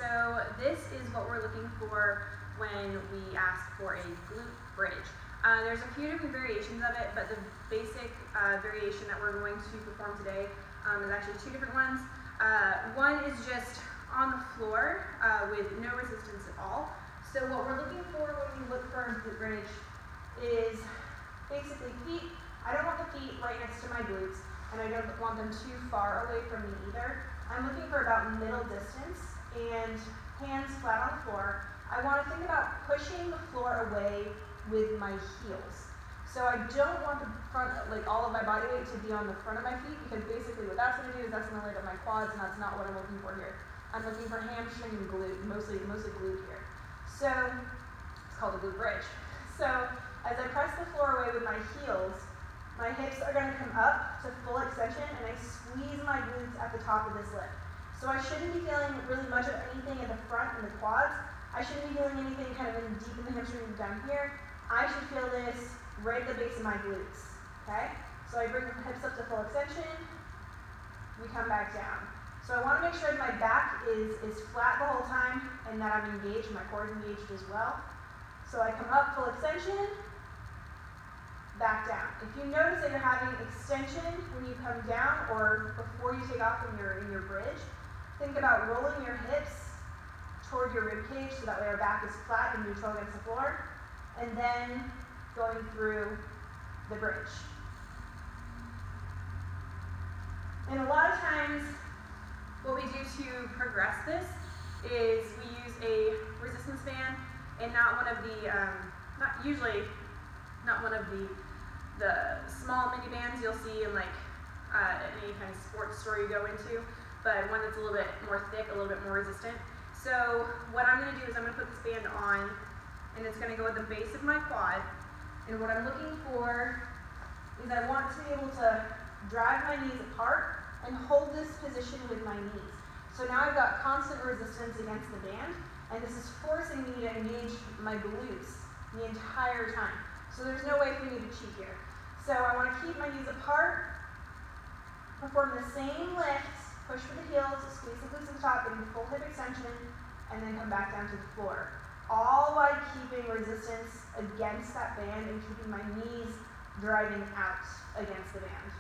So this is what we're looking for when we ask for a glute bridge. There's a few different variations of it, but the basic variation that we're going to perform today is actually two different ones. One is just on the floor with no resistance at all. So what we're looking for when we look for a glute bridge is basically feet. I don't want the feet right next to my glutes, and I don't want them too far away from me either. I'm looking for about middle distance and hands flat on the floor. I want to think about pushing the floor away with my heels. So I don't want the front, like all of my body weight to be on the front of my feet, because basically what that's going to do is that's going to light up my quads, and that's not what I'm looking for here. I'm looking for hamstring and glute, mostly glute here. So it's called a glute bridge. So as I press the floor away with my heels, my hips are going to come up to full extension, and I squeeze my glutes at the top of this lift. So I shouldn't be feeling really much of anything at the front and the quads. I shouldn't be feeling anything kind of deep in the hamstring down here. I should feel this right at the base of my glutes. Okay? So I bring the hips up to full extension. We come back down. So I want to make sure that my back is flat the whole time and that I'm engaged, my core is engaged as well. So I come up, full extension, back down. If you notice that you're having extension when you come down or before you take off when you're in your bridge, think about rolling your hips toward your rib cage so that way our back is flat and neutral against the floor, and then going through the bridge. And a lot of times, what we do to progress this is we use a resistance band and not one of the, not one of the small mini bands you'll see in like any kind of sports store you go into, but one that's a little bit more thick, a little bit more resistant. So what I'm going to do is I'm going to put this band on, and it's going to go at the base of my quad. And what I'm looking for is I want to be able to drive my knees apart and hold this position with my knees. So now I've got constant resistance against the band, and this is forcing me to engage my glutes the entire time. So there's no way for me to cheat here. So I want to keep my knees apart, perform the same lifts, push with the heels, squeeze the glutes at the top, getting full hip extension, and then come back down to the floor. All while keeping resistance against that band and keeping my knees driving out against the band.